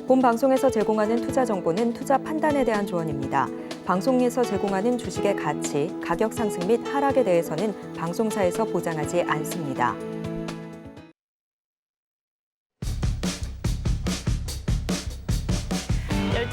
본 방송에서 제공하는 투자 정보는 투자 판단에 대한 조언입니다. 방송에서 제공하는 주식의 가치, 가격 상승 및 하락에 대해서는 방송사에서 보장하지 않습니다.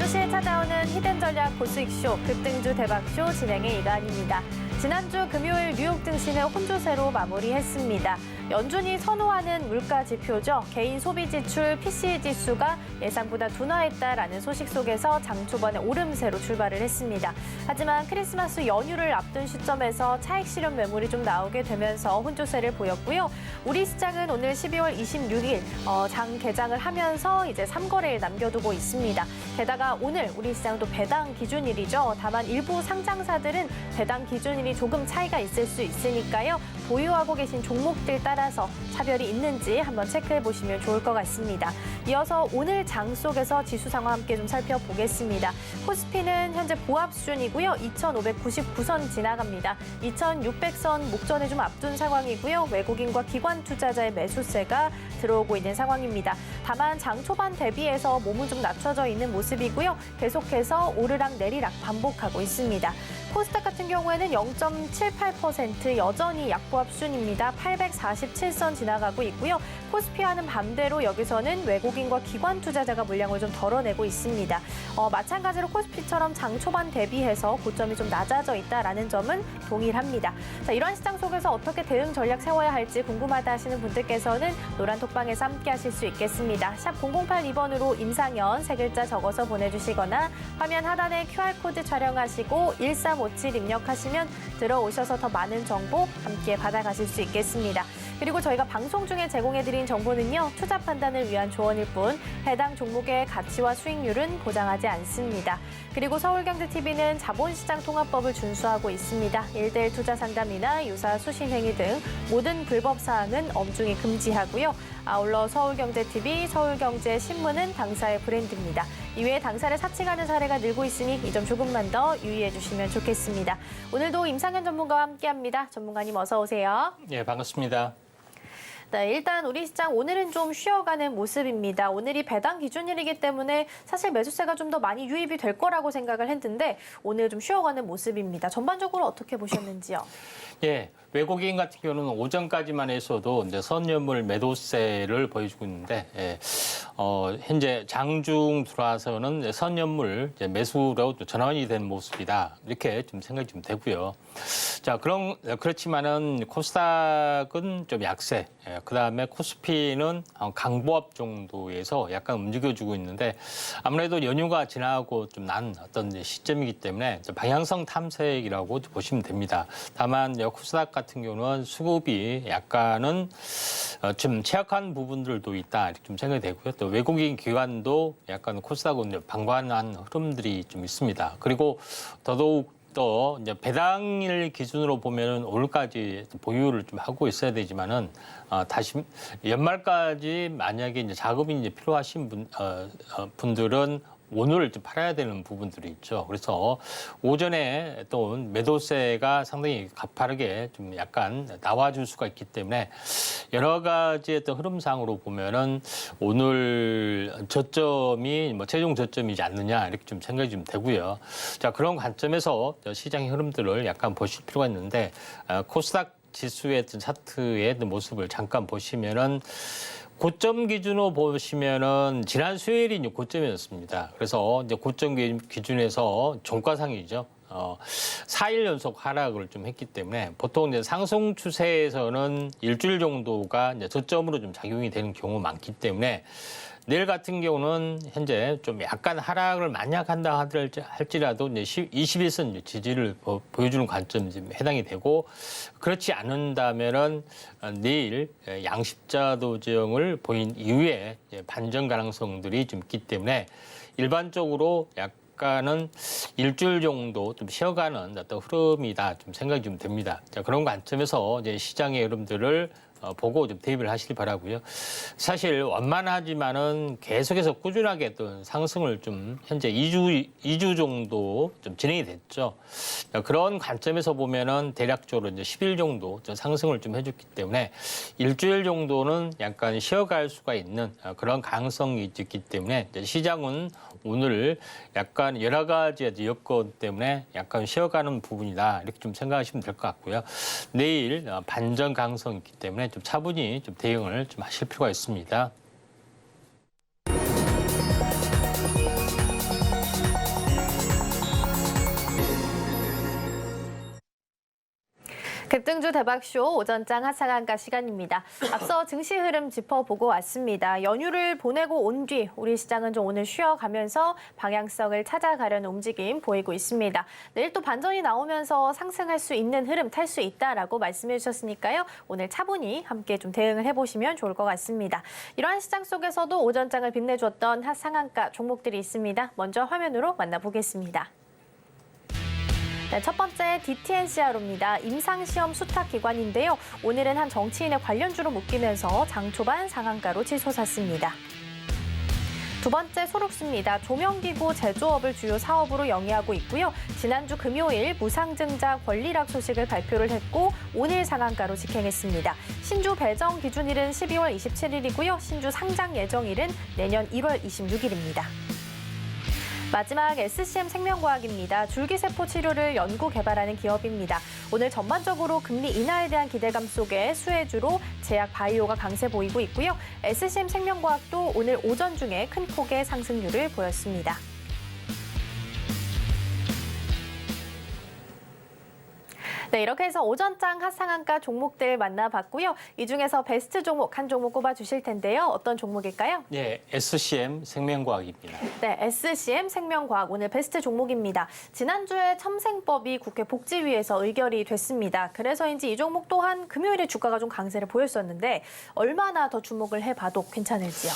시에 찾아오는 히든 전략 고수익쇼, 급등주 대박쇼 진행의 이가은입니다. 지난주 금요일 뉴욕 증시는 혼조세로 마무리했습니다. 연준이 선호하는 물가 지표죠. 개인 소비 지출 PCE 지수가 예상보다 둔화했다라는 소식 속에서 장 초반에 오름세로 출발을 했습니다. 하지만 크리스마스 연휴를 앞둔 시점에서 차익 실현 매물이 좀 나오게 되면서 혼조세를 보였고요. 우리 시장은 오늘 12월 26일 장 개장을 하면서 이제 3거래일 남겨두고 있습니다. 게다가 오늘 우리 시장도 배당 기준일이죠. 다만 일부 상장사들은 배당 기준일이 조금 차이가 있을 수 있으니까요. 보유하고 계신 종목들 따라서 차별이 있는지 한번 체크해 보시면 좋을 것 같습니다. 이어서 오늘 장 속에서 지수 상황 함께 좀 살펴보겠습니다. 코스피는 현재 보합 수준이고요. 2,599선 지나갑니다. 2,600선 목전에 좀 앞둔 상황이고요. 외국인과 기관 투자자의 매수세가 들어오고 있는 상황입니다. 다만 장 초반 대비해서 몸은 좀 낮춰져 있는 모습이고요. 계속해서 오르락 내리락 반복하고 있습니다. 코스닥 같은 경우에는 0.78% 여전히 약보합 수준입니다. 847선 지나가고 있고요. 코스피와는 반대로 여기서는 외국인과 기관 투자자가 물량을 좀 덜어내고 있습니다. 마찬가지로 코스피처럼 장 초반 대비해서 고점이 좀 낮아져 있다라는 점은 동일합니다. 자, 이런 시장 속에서 어떻게 대응 전략 세워야 할지 궁금하다 하시는 분들께서는 노란 톡방에서 함께 하실 수 있겠습니다. 샵 0082번으로 임상현 세 글자 적어서 보내주시거나 화면 하단에 QR코드 촬영하시고 1357 입력하시면 들어오셔서 더 많은 정보 함께 받아가실 수 있겠습니다. 그리고 저희가 방송 중에 제공해드린 정보는요. 투자 판단을 위한 조언일 뿐 해당 종목의 가치와 수익률은 보장하지 않습니다. 그리고 서울경제TV는 자본시장 통합법을 준수하고 있습니다. 1:1 투자 상담이나 유사 수신 행위 등 모든 불법 사항은 엄중히 금지하고요. 아울러 서울경제TV, 서울경제신문은 당사의 브랜드입니다. 이외에 당사를 사칭하는 사례가 늘고 있으니 이 점 조금만 더 유의해 주시면 좋겠습니다. 오늘도 임상현 전문가와 함께합니다. 전문가님 어서 오세요. 네, 반갑습니다. 네, 일단 우리 시장 오늘은 좀 쉬어가는 모습입니다. 오늘이 배당 기준일이기 때문에 사실 매수세가 좀 더 많이 유입이 될 거라고 생각을 했는데 오늘 좀 쉬어가는 모습입니다. 전반적으로 어떻게 보셨는지요? 예, 외국인 같은 경우는 오전까지만 해서도 이제 선연물 매도세를 보여주고 있는데, 현재 장중 들어와서는 선연물 매수로 전환이 된 모습이다. 이렇게 좀 생각이 좀 되고요. 자, 그렇지만은 코스닥은 좀 약세, 그 다음에 코스피는 강보합 정도에서 약간 움직여주고 있는데 아무래도 연휴가 지나고 좀 난 어떤 시점이기 때문에 방향성 탐색이라고 보시면 됩니다. 다만 코스닥 같은 경우는 수급이 약간은 좀 취약한 부분들도 있다 이렇게 좀 생각이 되고요. 또 외국인 기관도 약간 코스닥은 방관한 흐름들이 좀 있습니다. 그리고 더더욱 또 이제 배당일 기준으로 보면은 오늘까지 보유를 좀 하고 있어야 되지만은 다시 연말까지 만약에 이제 자금이 이제 필요하신 분들은 오늘 좀 팔아야 되는 부분들이 있죠. 그래서 오전에 또 매도세가 상당히 가파르게 좀 약간 나와줄 수가 있기 때문에 여러 가지의 또 흐름상으로 보면은 오늘 저점이 뭐 최종 저점이지 않느냐 이렇게 좀 생각이 좀 되고요. 자, 그런 관점에서 시장의 흐름들을 약간 보실 필요가 있는데 코스닥 지수의 어떤 차트의 모습을 잠깐 보시면은 고점 기준으로 보시면은 지난 수요일이 이제 고점이었습니다. 그래서 이제 고점 기준에서 종가상이죠. 4일 연속 하락을 좀 했기 때문에 보통 이제 상승 추세에서는 일주일 정도가 이제 저점으로 좀 작용이 되는 경우가 많기 때문에 내일 같은 경우는 현재 좀 약간 하락을 만약 한다 할지라도 이제 21선 지지를 보여주는 관점이 해당이 되고 그렇지 않는다면은 내일 양십자 도정을 보인 이후에 반전 가능성들이 좀 있기 때문에 일반적으로 약간은 일주일 정도 좀 쉬어가는 어떤 흐름이다 좀 생각이 좀 됩니다. 자, 그런 관점에서 이제 시장의 흐름들을 보고 좀 대비를 하시기 바라고요. 사실 원만하지만은 계속해서 꾸준하게 어떤 상승을 좀 현재 2주 정도 좀 진행이 됐죠. 그런 관점에서 보면은 대략적으로 이제 10일 정도 좀 상승을 좀 해줬기 때문에 일주일 정도는 약간 쉬어갈 수가 있는 그런 가능성이 있기 때문에 이제 시장은 오늘 약간 여러 가지 여건 때문에 약간 쉬어가는 부분이다 이렇게 좀 생각하시면 될 것 같고요. 내일 반전 가능성이 있기 때문에 좀 차분히 좀 대응을 좀 하실 필요가 있습니다. 급등주 대박쇼 오전장 하상한가 시간입니다. 앞서 증시 흐름 짚어보고 왔습니다. 연휴를 보내고 온 뒤 우리 시장은 좀 오늘 쉬어가면서 방향성을 찾아가려는 움직임 보이고 있습니다. 내일 또 반전이 나오면서 상승할 수 있는 흐름 탈 수 있다라고 말씀해 주셨으니까요. 오늘 차분히 함께 좀 대응을 해보시면 좋을 것 같습니다. 이러한 시장 속에서도 오전장을 빛내줬던 하상한가 종목들이 있습니다. 먼저 화면으로 만나보겠습니다. 네, 첫 번째 DTNCR입니다. 임상시험 수탁기관인데요. 오늘은 한 정치인의 관련주로 묶이면서 장 초반 상한가로 치솟았습니다. 두 번째 소록스입니다. 조명기구 제조업을 주요 사업으로 영위하고 있고요. 지난주 금요일 무상증자 권리락 소식을 발표를 했고 오늘 상한가로 직행했습니다. 신주 배정 기준일은 12월 27일이고요. 신주 상장 예정일은 내년 1월 26일입니다. 마지막 SCM 생명과학입니다. 줄기세포 치료를 연구 개발하는 기업입니다. 오늘 전반적으로 금리 인하에 대한 기대감 속에 수혜주로 제약 바이오가 강세 보이고 있고요. SCM 생명과학도 오늘 오전 중에 큰 폭의 상승률을 보였습니다. 네, 이렇게 해서 오전장 하상한가 종목들 만나봤고요. 이 중에서 베스트 종목 한 종목 꼽아주실 텐데요. 어떤 종목일까요? 네, SCM 생명과학입니다. 네, SCM 생명과학 오늘 베스트 종목입니다. 지난주에 첨생법이 국회 복지위에서 의결이 됐습니다. 그래서인지 이 종목 또한 금요일에 주가가 좀 강세를 보였었는데 얼마나 더 주목을 해봐도 괜찮을지요?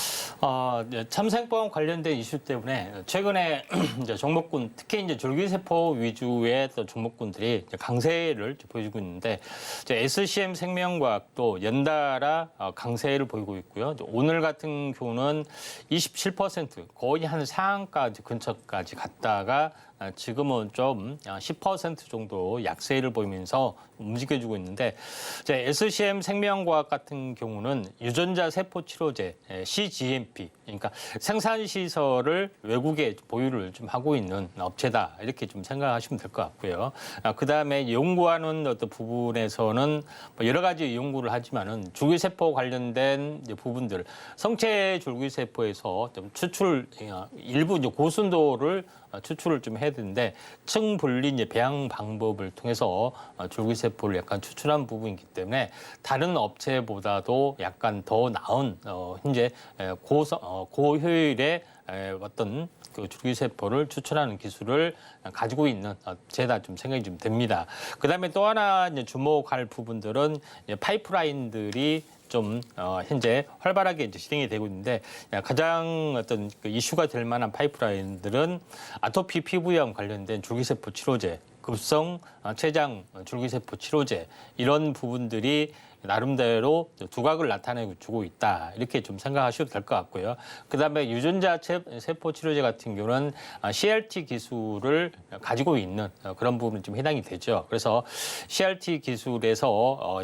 네, 첨생법 관련된 이슈 때문에 최근에 이제 종목군 특히 이제 줄기세포 위주의 또 종목군들이 이제 강세를 보여주고 있는데 이제 SCM 생명과학도 연달아 강세를 보이고 있고요. 오늘 같은 경우는 27% 거의 한 상한가 근처까지 갔다가 지금은 좀 10% 정도 약세를 보이면서 움직여주고 있는데 이제 SCM 생명과학 같은 경우는 유전자 세포 치료제 CGMP 그러니까 생산 시설을 외국에 보유를 좀 하고 있는 업체다 이렇게 좀 생각하시면 될 것 같고요. 그다음에 연구하는 어떤 부분에서는 여러 가지 연구를 하지만은 줄기세포 관련된 부분들 성체 줄기세포에서 좀 추출 일부 이제 고순도를 추출을 좀 해야 되는데 층 분리 이제 배양 방법을 통해서 줄기세포를 약간 추출한 부분이기 때문에 다른 업체보다도 약간 더 나은 현재 고효율의 어떤 그 줄기세포를 추출하는 기술을 가지고 있는 제다 좀 생각이 좀 됩니다. 그다음에 또 하나 이제 주목할 부분들은 이제 파이프라인들이 좀 현재 활발하게 이제 진행이 되고 있는데 가장 어떤 그 이슈가 될 만한 파이프라인들은 아토피 피부염 관련된 줄기세포 치료제, 급성 췌장 줄기세포 치료제 이런 부분들이 나름대로 두각을 나타내고 주고 있다 이렇게 좀 생각하셔도 될 것 같고요. 그다음에 유전자 세포 치료제 같은 경우는 CRT 기술을 가지고 있는 그런 부분이 좀 해당이 되죠. 그래서 CRT 기술에서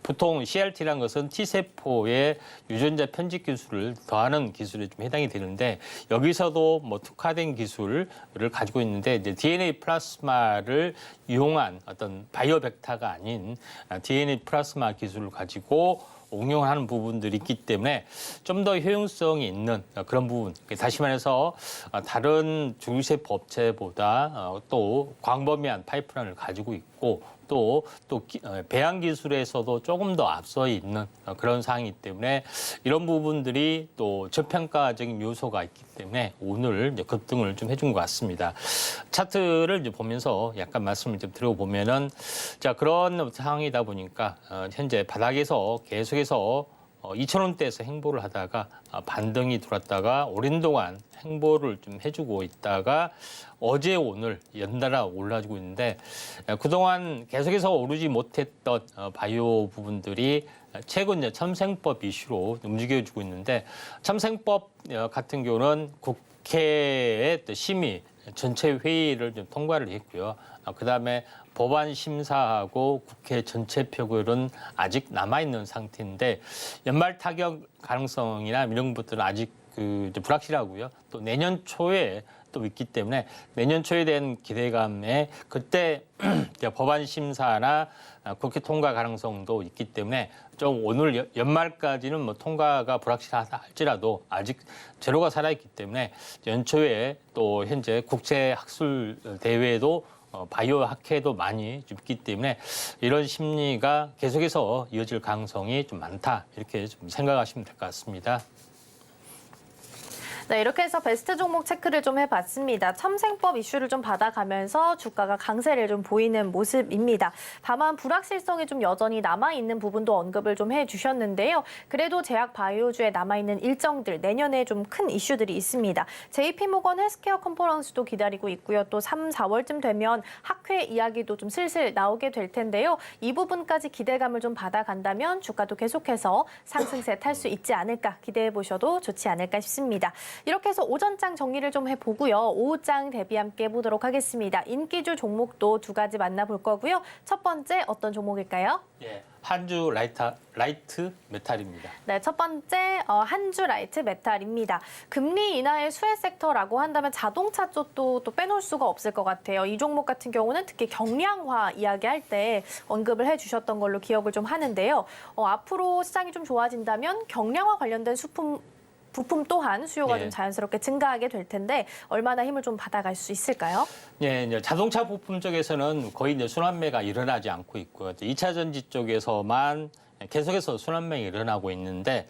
보통 CRT라는 것은 T 세포의 유전자 편집 기술을 더하는 기술에 좀 해당이 되는데 여기서도 뭐 특화된 기술을 가지고 있는데 이제 DNA 플라스마를 이용한 어떤 바이오 벡터가 아닌 DNA 플라스마 기술을 가지고 응용하는 부분들이 있기 때문에 좀 더 효용성이 있는 그런 부분. 다시 말해서 다른 줄기세포 업체보다 또 광범위한 파이프라인을 가지고 있고 또 배양 기술에서도 조금 더 앞서 있는 그런 상황이기 때문에 이런 부분들이 또 저평가적인 요소가 있기 때문에 오늘 이제 급등을 좀 해준 것 같습니다. 차트를 이제 보면서 약간 말씀을 좀 드려보면은 자 그런 상황이다 보니까 현재 바닥에서 계속해서 2,000원대에서 행보를 하다가 반등이 들어왔다가 오랜 동안 행보를 좀 해주고 있다가 어제 오늘 연달아 올라주고 있는데 그동안 계속해서 오르지 못했던 바이오 부분들이 최근 첨생법 이슈로 움직여주고 있는데 참생법 같은 경우는 국회의 심의 전체 회의를 좀 통과를 했고요. 그다음에 법안 심사하고 국회 전체 표결은 아직 남아있는 상태인데 연말 타격 가능성이나 이런 것들은 아직 이제 불확실하고요. 또 내년 초에 또 있기 때문에 내년 초에 대한 기대감에 그때 법안 심사나 국회 통과 가능성도 있기 때문에 좀 오늘 연말까지는 뭐 통과가 불확실하다 할지라도 아직 제로가 살아있기 때문에 연초에 또 현재 국제 학술 대회도 바이오 학회도 많이 있기 때문에 이런 심리가 계속해서 이어질 가능성이 좀 많다 이렇게 좀 생각하시면 될 것 같습니다. 네, 이렇게 해서 베스트 종목 체크를 좀 해봤습니다. 첨생법 이슈를 좀 받아가면서 주가가 강세를 좀 보이는 모습입니다. 다만 불확실성이 좀 여전히 남아있는 부분도 언급을 좀 해주셨는데요. 그래도 제약 바이오주에 남아있는 일정들, 내년에 좀 큰 이슈들이 있습니다. JP모건 헬스케어 컨퍼런스도 기다리고 있고요. 또 3, 4월쯤 되면 학회 이야기도 좀 슬슬 나오게 될 텐데요. 이 부분까지 기대감을 좀 받아간다면 주가도 계속해서 상승세 탈 수 있지 않을까 기대해 보셔도 좋지 않을까 싶습니다. 이렇게 해서 오전장 정리를 좀 해보고요. 오후장 대비 함께 해보도록 하겠습니다. 인기주 종목도 두 가지 만나볼 거고요. 첫 번째 어떤 종목일까요? 예, 한주 라이트 메탈입니다. 네, 첫 번째 한주 라이트 메탈입니다. 금리 인하의 수혜 섹터라고 한다면 자동차 쪽도 또 빼놓을 수가 없을 것 같아요. 이 종목 같은 경우는 특히 경량화 이야기할 때 언급을 해주셨던 걸로 기억을 좀 하는데요. 앞으로 시장이 좀 좋아진다면 경량화 관련된 부품 또한 수요가 좀 자연스럽게 증가하게 될 텐데 얼마나 힘을 좀 받아갈 수 있을까요? 네, 이제 자동차 부품 쪽에서는 거의 이제 순환매가 일어나지 않고 있고요. 2차 전지 쪽에서만 계속해서 순환매가 일어나고 있는데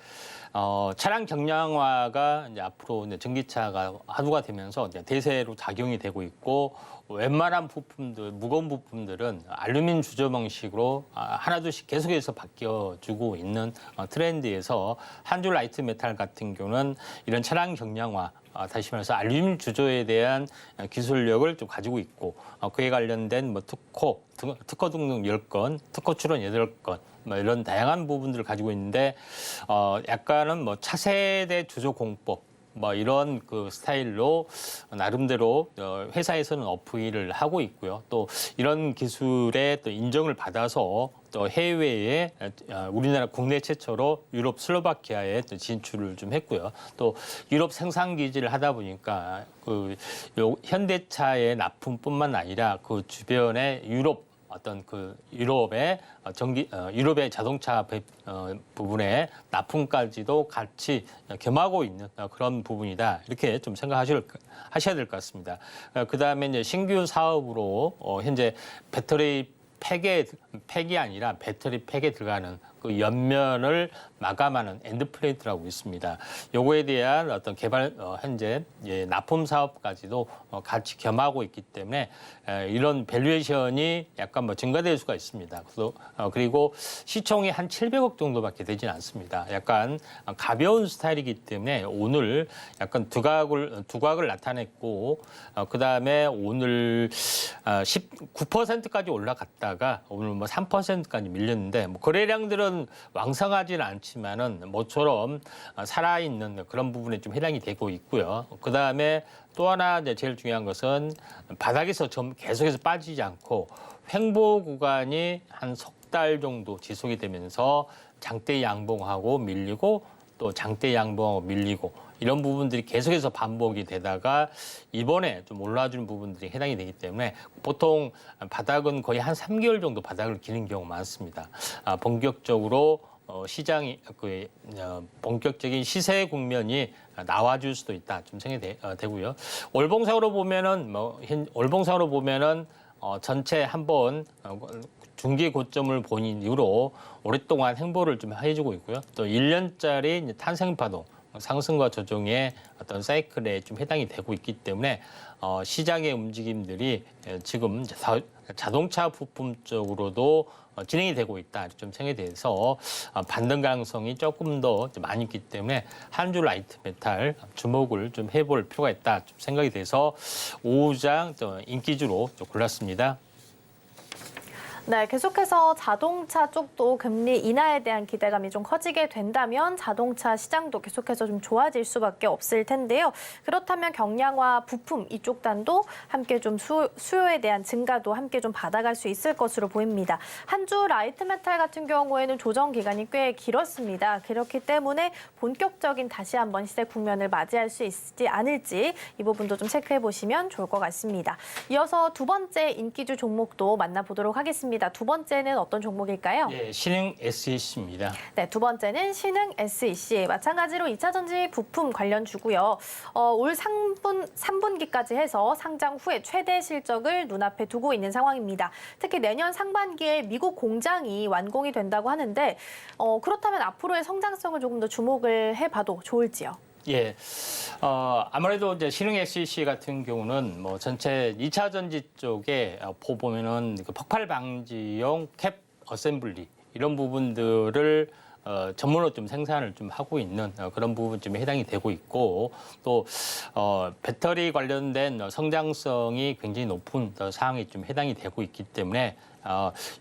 차량 경량화가 이제 앞으로 이제 전기차가 화두가 되면서 이제 대세로 작용이 되고 있고 웬만한 부품들, 무거운 부품들은 알루미늄 주조 방식으로 하나둘씩 계속해서 바뀌어주고 있는 트렌드에서 한주 라이트 메탈 같은 경우는 이런 차량 경량화, 다시 말해서 알루미늄 주조에 대한 기술력을 좀 가지고 있고 그에 관련된 뭐 특허 등록 10건, 특허 출원 8건 뭐 이런 다양한 부분들을 가지고 있는데 약간은 뭐 차세대 주조 공법 뭐 이런 그 스타일로 나름대로 회사에서는 어프일을 하고 있고요. 또 이런 기술의 또 인정을 받아서 또 해외에 우리나라 국내 최초로 유럽 슬로바키아에 또 진출을 좀 했고요. 또 유럽 생산 기지를 하다 보니까 그 현대차의 납품뿐만 아니라 그 주변의 어떤 그 유럽의 유럽의 자동차 부분의 납품까지도 같이 겸하고 있는 그런 부분이다. 이렇게 좀 생각하셔야 될 것 같습니다. 그다음에 이제 신규 사업으로 현재 배터리 팩이 아니라 배터리 팩에 들어가는 그 옆면을 마감하는 엔드플레이트라고 있습니다. 요거에 대한 어떤 개발 현재 납품 사업까지도 같이 겸하고 있기 때문에 이런 밸류에이션이 약간 뭐 증가될 수가 있습니다. 그리고 시총이 한 700억 정도밖에 되진 않습니다. 약간 가벼운 스타일이기 때문에 오늘 약간 두각을 나타냈고 그다음에 오늘 19%까지 올라갔다가 오늘 뭐 3%까지 밀렸는데 뭐 거래량들은 왕성하지는 않지만은 모처럼 살아있는 그런 부분에 좀 해당이 되고 있고요. 그 다음에 또 하나 이제 제일 중요한 것은 바닥에서 좀 계속해서 빠지지 않고 횡보 구간이 한 석 달 정도 지속이 되면서 장대 양봉하고 밀리고 또 장대 양봉하고 밀리고 이런 부분들이 계속해서 반복이 되다가 이번에 좀 올라주는 부분들이 해당이 되기 때문에 보통 바닥은 거의 한 3개월 정도 바닥을 기는 경우가 많습니다. 본격적으로 시장이 본격적인 시세 국면이 나와줄 수도 있다 좀 생각이 되고요. 월봉상으로 보면은 전체 한번 중기 고점을 본 이후로 오랫동안 행보를 좀 해주고 있고요. 또 1년짜리 탄생 파동 상승과 조정의 어떤 사이클에 좀 해당이 되고 있기 때문에 시장의 움직임들이 지금 자동차 부품 쪽으로도 진행이 되고 있다 좀 생각이 돼서 반등 가능성이 조금 더 많이 있기 때문에 한주 라이트 메탈 주목을 좀 해볼 필요가 있다 좀 생각이 돼서 5장 인기주로 좀 골랐습니다. 네, 계속해서 자동차 쪽도 금리 인하에 대한 기대감이 좀 커지게 된다면 자동차 시장도 계속해서 좀 좋아질 수밖에 없을 텐데요. 그렇다면 경량화 부품 이쪽 단도 함께 좀 수요에 대한 증가도 함께 좀 받아갈 수 있을 것으로 보입니다. 한 주 라이트 메탈 같은 경우에는 조정 기간이 꽤 길었습니다. 그렇기 때문에 본격적인 다시 한번 시세 국면을 맞이할 수 있지 않을지 이 부분도 좀 체크해 보시면 좋을 것 같습니다. 이어서 두 번째 인기주 종목도 만나보도록 하겠습니다. 두 번째는 어떤 종목일까요? 예, 신흥 SEC입니다. 네, 두 번째는 신흥 SEC. 마찬가지로 2차 전지 부품 관련 주고요. 올 3분기까지 해서 상장 후에 최대 실적을 눈앞에 두고 있는 상황입니다. 특히 내년 상반기에 미국 공장이 완공이 된다고 하는데 그렇다면 앞으로의 성장성을 조금 더 주목을 해봐도 좋을지요? 예, 아무래도 이제 신흥 SEC 같은 경우는 뭐 전체 2차 전지 쪽에 보면은 그 폭발 방지용 캡 어셈블리 이런 부분들을 전문으로 좀 생산을 좀 하고 있는 그런 부분쯤에 해당이 되고 있고 또 배터리 관련된 성장성이 굉장히 높은 사항이 좀 해당이 되고 있기 때문에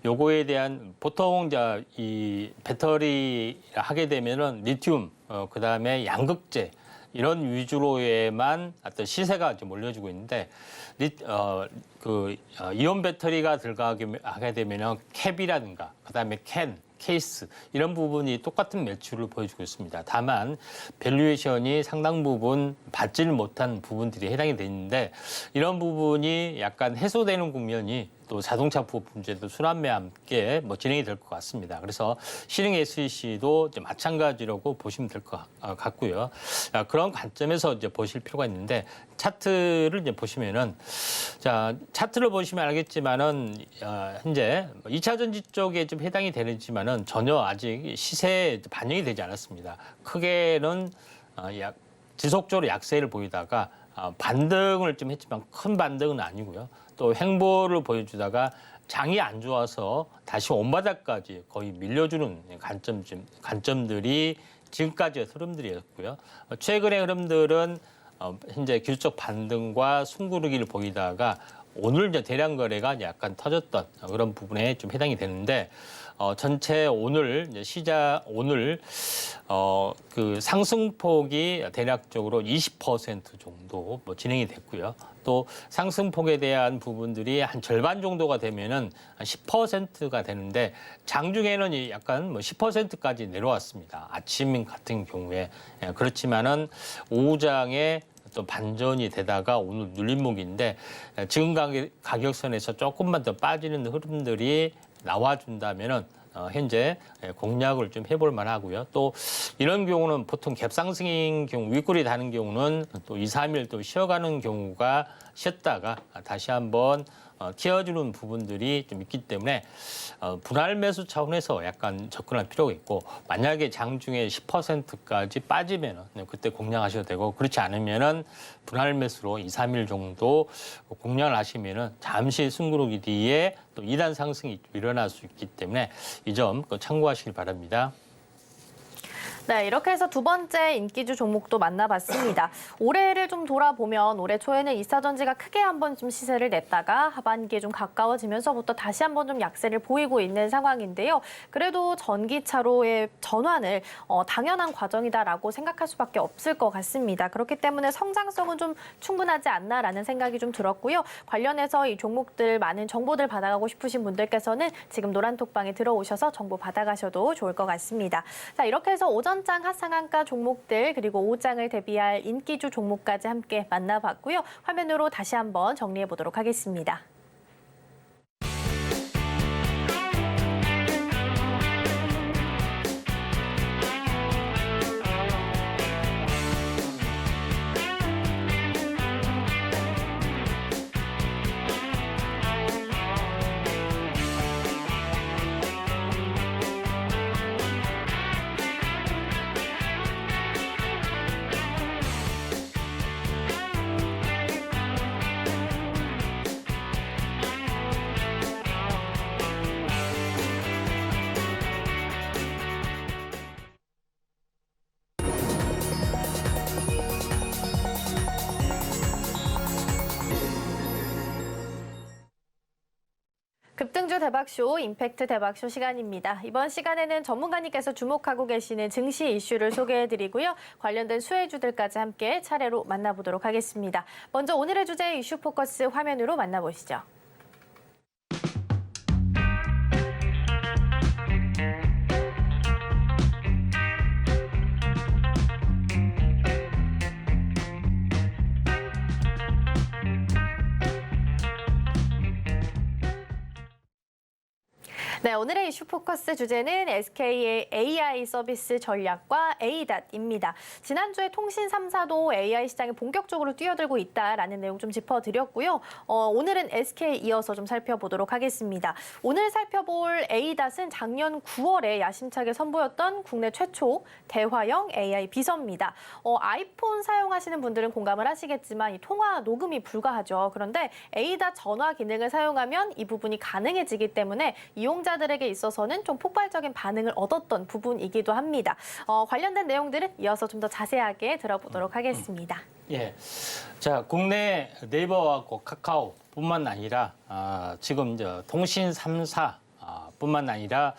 요거에 대한 보통 이제 이 배터리 하게 되면은 리튬 그다음에 양극재 이런 위주로에만 어떤 시세가 좀 올려지고 있는데 이온 배터리가 들어가게 되면은 캡이라든가 그다음에 케이스 이런 부분이 똑같은 매출을 보여주고 있습니다. 다만 밸류에이션이 상당 부분 받지를 못한 부분들이 해당이 돼 있는데 이런 부분이 약간 해소되는 국면이 또 자동차 부품제도 순환매 함께 진행이 될 것 같습니다. 그래서 신흥 SEC도 마찬가지라고 보시면 될 것 같고요. 그런 관점에서 이제 보실 필요가 있는데 차트를 이제 보시면은 자 차트를 보시면 알겠지만은 현재 2차 전지 쪽에 좀 해당이 되지만은 전혀 아직 시세에 반영이 되지 않았습니다. 크게는 지속적으로 약세를 보이다가 반등을 좀 했지만 큰 반등은 아니고요. 또 횡보를 보여주다가 장이 안 좋아서 다시 원바닥까지 거의 밀려주는 관점들이 지금까지의 흐름들이었고요. 최근의 흐름들은 현재 기술적 반등과 숨구르기를 보이다가 오늘 이제 대량 거래가 약간 터졌던 그런 부분에 좀 해당이 되는데 전체 오늘 그 상승폭이 대략적으로 20% 정도 진행이 됐고요. 또 상승폭에 대한 부분들이 한 절반 정도가 되면은 한 10%가 되는데 장중에는 약간 10%까지 내려왔습니다. 아침 같은 경우에 그렇지만은 오후장에 또 반전이 되다가 오늘 눌림목인데 지금 가격선에서 조금만 더 빠지는 흐름들이 나와준다면은 현재 공략을 좀 해볼 만하고요. 또 이런 경우는 보통 갭상승인 경우 윗골이 다는 경우는 또 2, 3일 또 쉬어가는 경우가 쉬었다가 다시 한번 튀어주는 부분들이 좀 있기 때문에 분할 매수 차원에서 약간 접근할 필요가 있고 만약에 장중에 10%까지 빠지면은 그때 공략하셔도 되고 그렇지 않으면은 분할 매수로 2, 3일 정도 공략을 하시면은 잠시 숨구르기 뒤에 또 2단 상승이 일어날 수 있기 때문에 이 점 참고하시길 바랍니다. 네, 이렇게 해서 두 번째 인기주 종목도 만나봤습니다. 올해를 좀 돌아보면 올해 초에는 2차 전지가 크게 한번 좀 시세를 냈다가 하반기에 좀 가까워지면서부터 다시 한번 좀 약세를 보이고 있는 상황인데요. 그래도 전기차로의 전환을 당연한 과정이다라고 생각할 수밖에 없을 것 같습니다. 그렇기 때문에 성장성은 좀 충분하지 않나라는 생각이 좀 들었고요. 관련해서 이 종목들 많은 정보들 받아가고 싶으신 분들께서는 지금 노란톡방에 들어오셔서 정보 받아가셔도 좋을 것 같습니다. 자, 이렇게 해서 오전장 하상한가 종목들 그리고 오후장을 대비할 인기주 종목까지 함께 만나봤고요. 화면으로 다시 한번 정리해 보도록 하겠습니다. 급등주 대박쇼, 임팩트 대박쇼 시간입니다. 이번 시간에는 전문가님께서 주목하고 계시는 증시 이슈를 소개해드리고요. 관련된 수혜주들까지 함께 차례로 만나보도록 하겠습니다. 먼저 오늘의 주제 이슈 포커스 화면으로 만나보시죠. 네, 오늘의 이슈 포커스 주제는 SK의 AI 서비스 전략과 ADAT입니다. 지난주에 통신 3사도 AI 시장에 본격적으로 뛰어들고 있다라는 내용 좀 짚어드렸고요. 오늘은 SK 이어서 좀 살펴보도록 하겠습니다. 오늘 살펴볼 ADAT은 작년 9월에 야심차게 선보였던 국내 최초 대화형 AI 비서입니다. 아이폰 사용하시는 분들은 공감을 하시겠지만 이 통화 녹음이 불가하죠. 그런데 ADAT 전화 기능을 사용하면 이 부분이 가능해지기 때문에 이용자들에게 있어서는 좀 폭발적인 반응을 얻었던 부분이기도 합니다. 관련된 내용들은 이어서 좀 더 자세하게 들어보도록 하겠습니다. 예. 자, 국내 네이버하고 카카오뿐만 아니라 지금 통신 3사 뿐만 아니라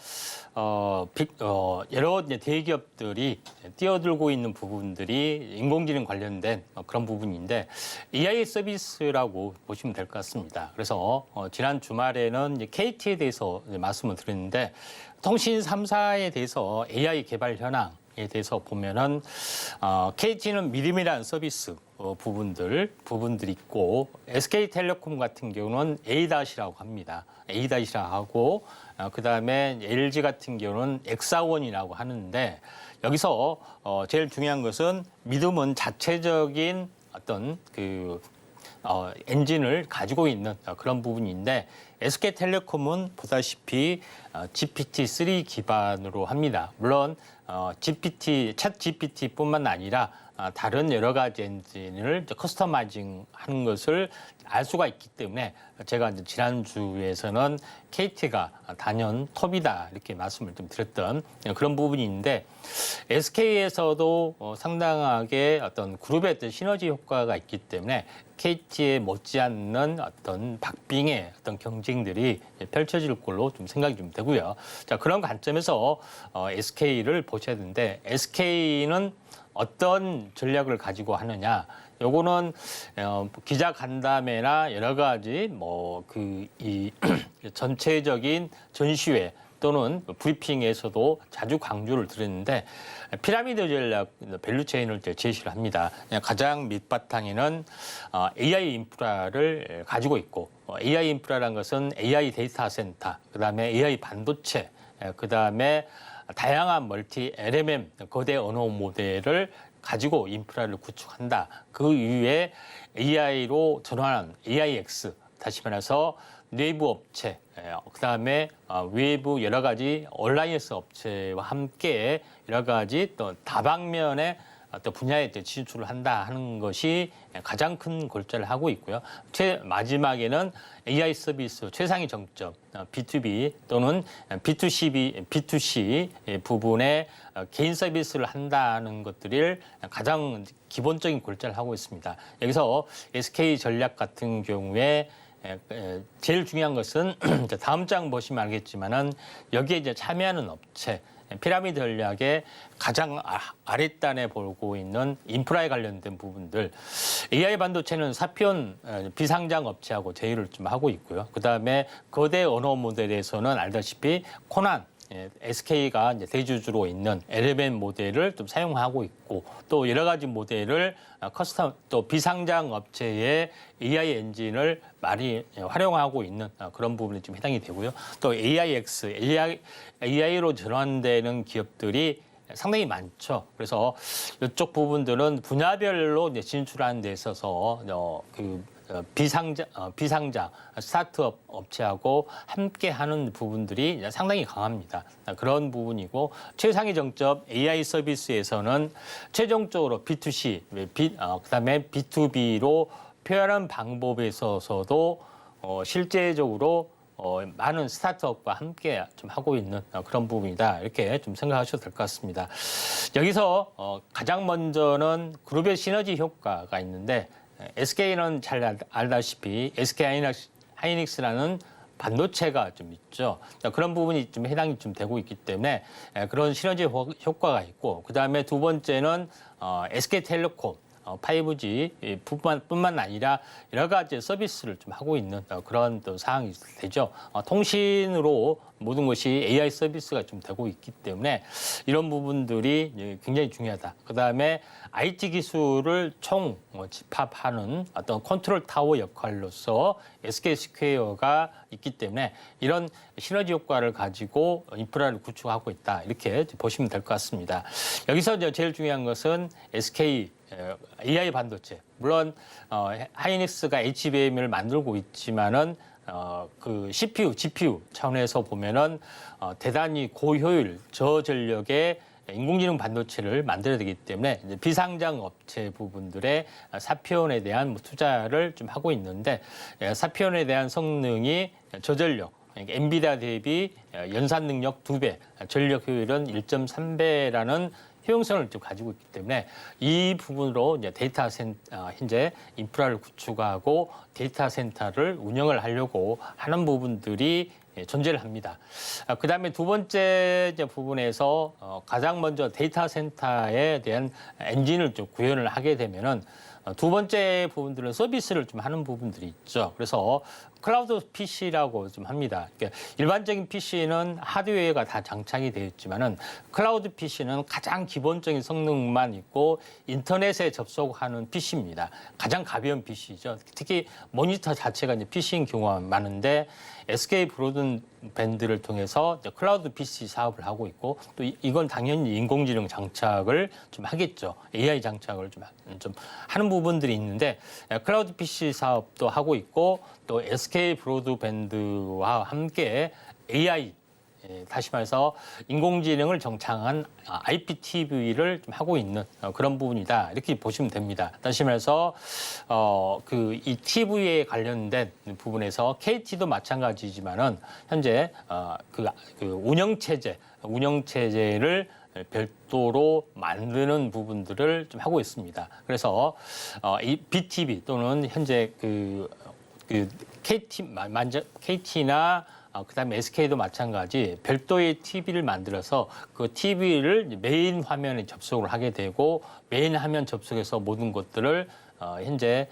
여러 이제 대기업들이 뛰어들고 있는 부분들이 인공지능 관련된 그런 부분인데 AI 서비스라고 보시면 될 것 같습니다. 그래서 지난 주말에는 이제 KT에 대해서 이제 말씀을 드렸는데 통신 3사에 대해서 AI 개발 현황에 대해서 보면은 KT는 믿음이라는 서비스 부분들이 있고 SK텔레콤 같은 경우는 ADAT이라고 합니다. ADAT이라고 하고 그다음에 LG 같은 경우는 엑사원이라고 하는데 여기서 제일 중요한 것은 믿음은 자체적인 어떤 엔진을 가지고 있는 그런 부분인데 SK텔레콤은 보다시피 GPT-3 기반으로 합니다. 물론 챗 GPT뿐만 아니라 다른 여러 가지 엔진을 커스터마이징 하는 것을 알 수가 있기 때문에 제가 이제 지난주에서는 KT가 단연 톱이다 이렇게 말씀을 좀 드렸던 그런 부분인데 SK에서도 상당하게 어떤 그룹의 어떤 시너지 효과가 있기 때문에 KT에 못지않는 어떤 박빙의 어떤 경쟁들이 펼쳐질 걸로 좀 생각이 좀 되고요. 자, 그런 관점에서 SK를 보셔야 되는데 SK는 어떤 전략을 가지고 하느냐? 요거는 기자 간담회나 여러 가지 이 전체적인 전시회 또는 브리핑에서도 자주 강조를 드렸는데 피라미드 전략 밸류체인을 제시를 합니다. 가장 밑바탕에는 AI 인프라를 가지고 있고 AI 인프라라는 것은 AI 데이터 센터, 그다음에 AI 반도체, 그다음에 다양한 멀티 LMM 거대 언어 모델을 가지고 인프라를 구축한다. 그 이후에 AI로 전환한 AIX, 다시 말해서 내부 업체, 그다음에 외부 여러 가지 온라인에서 업체와 함께 여러 가지 또 다방면의 또 분야에 진출을 한다 하는 것이 가장 큰 골자를 하고 있고요. 마지막에는 AI 서비스 최상위 정점, B2B 또는 B2C 부분에 개인 서비스를 한다는 것들을 가장 기본적인 골자를 하고 있습니다. 여기서 SK 전략 같은 경우에 제일 중요한 것은 다음 장 보시면 알겠지만은 여기에 이제 참여하는 업체, 피라미드 전략의 가장 아랫단에 보고 있는 인프라에 관련된 부분들. AI 반도체는 사피온 비상장 업체하고 제휴를 좀 하고 있고요. 그다음에 거대 언어 모델에서는 알다시피 코난, SK가 이제 대주주로 있는 LLM 모델을 좀 사용하고 있고 또 여러 가지 모델을 또 비상장 업체의 AI 엔진을 많이 활용하고 있는 그런 부분이 좀 해당이 되고요. 또 AIX, AI로 전환되는 기업들이 상당히 많죠. 그래서 이쪽 부분들은 분야별로 이제 진출하는 데 있어서 비상장 스타트업 업체하고 함께하는 부분들이 상당히 강합니다. 그런 부분이고 최상위 정점 AI 서비스에서는 최종적으로 B2C, 그다음에 B2B로 표현하는 방법에 있어서도 실제적으로 많은 스타트업과 함께 좀 하고 있는 그런 부분이다. 이렇게 좀 생각하셔도 될 것 같습니다. 여기서 가장 먼저는 그룹의 시너지 효과가 있는데 SK는 잘 알다시피 SK 하이닉스라는 반도체가 좀 있죠. 자, 그런 부분이 좀 해당이 좀 되고 있기 때문에 그런 시너지 효과가 있고, 그 다음에 두 번째는 SK텔레콤 5G 뿐만 아니라 여러 가지 서비스를 좀 하고 있는 그런 또 상황이 되죠. 통신으로 모든 것이 AI 서비스가 좀 되고 있기 때문에 이런 부분들이 굉장히 중요하다. 그다음에 IT 기술을 총 집합하는 어떤 컨트롤 타워 역할로서 SK 스퀘어가 있기 때문에 이런 시너지 효과를 가지고 인프라를 구축하고 있다. 이렇게 보시면 될 것 같습니다. 여기서 이제 제일 중요한 것은 SK AI 반도체. 물론 하이닉스가 HBM을 만들고 있지만은 그 CPU, GPU 차원에서 보면은 대단히 고효율, 저전력의 인공지능 반도체를 만들어야 되기 때문에 이제 비상장 업체 부분들의 사피온에 대한 투자를 좀 하고 있는데, 사피온에 대한 성능이 저전력, 엔비디아 대비 연산 능력 2배, 전력 효율은 1.3배라는 효용성을 좀 가지고 있기 때문에 이 부분으로 이제 현재 인프라를 구축하고 데이터 센터를 운영을 하려고 하는 부분들이 존재를 합니다. 그다음에 두 번째 이제 부분에서 가장 먼저 데이터 센터에 대한 엔진을 좀 구현을 하게 되면은 두 번째 부분들은 서비스를 좀 하는 부분들이 있죠. 그래서 클라우드 PC라고 좀 합니다. 그러니까 일반적인 PC는 하드웨어가 다 장착이 되어 있지만은 클라우드 PC는 가장 기본적인 성능만 있고 인터넷에 접속하는 PC입니다. 가장 가벼운 PC죠. 특히 모니터 자체가 이제 PC인 경우가 많은데 SK 브로드밴드를 통해서 클라우드 PC 사업을 하고 있고, 또 이건 당연히 인공지능 장착을 좀 하겠죠. AI 장착을 좀 하는 부분들이 있는데, 클라우드 PC 사업도 하고 있고, 또 SK 브로드밴드와 함께 AI, 다시 말해서 인공지능을 정착한 IPTV를 좀 하고 있는 그런 부분이다. 이렇게 보시면 됩니다. 다시 말해서 이 TV에 관련된 부분에서 KT도 마찬가지지만은 현재 그 운영 체제를 별도로 만드는 부분들을 좀 하고 있습니다. 그래서 이 BTV 또는 현재 KT나 그다음에 SK도 마찬가지 별도의 TV를 만들어서 그 TV를 메인 화면에 접속을 하게 되고, 메인 화면 접속해서 모든 것들을 현재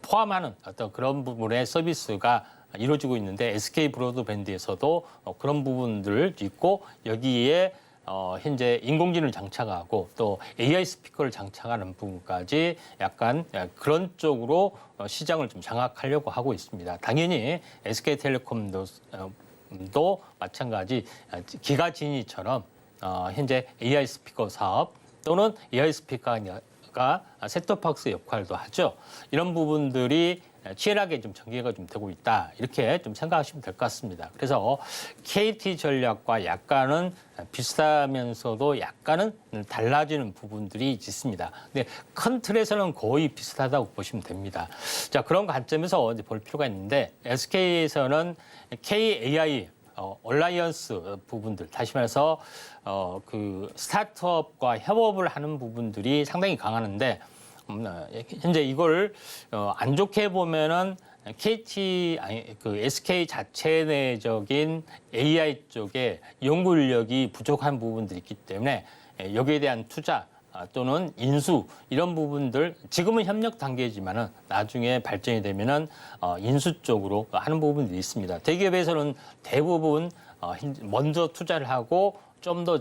포함하는 어떤 그런 부분의 서비스가 이루어지고 있는데, SK 브로드밴드에서도 그런 부분들을 있고, 여기에 현재 인공지능을 장착하고 또 AI 스피커를 장착하는 부분까지 약간 그런 쪽으로 시장을 좀 장악하려고 하고 있습니다. 당연히 SK텔레콤도 마찬가지 기가진이처럼 현재 AI 스피커 사업 또는 AI 스피커가 셋톱박스 역할도 하죠. 이런 부분들이 치열하게 좀 전개가 좀 되고 있다. 이렇게 좀 생각하시면 될 것 같습니다. 그래서 KT 전략과 약간은 비슷하면서도 약간은 달라지는 부분들이 있습니다. 근데 큰 틀에서는 거의 비슷하다고 보시면 됩니다. 자, 그런 관점에서 이제 볼 필요가 있는데, SK에서는 KAI 얼라이언스 부분들, 다시 말해서 그 스타트업과 협업을 하는 부분들이 상당히 강하는데, 현재 이걸 안 좋게 보면은 SK 자체 내적인 AI 쪽에 연구 인력이 부족한 부분들이 있기 때문에 여기에 대한 투자 또는 인수 이런 부분들, 지금은 협력 단계지만은 나중에 발전이 되면은 인수 쪽으로 하는 부분들이 있습니다. 대기업에서는 대부분 먼저 투자를 하고 좀 더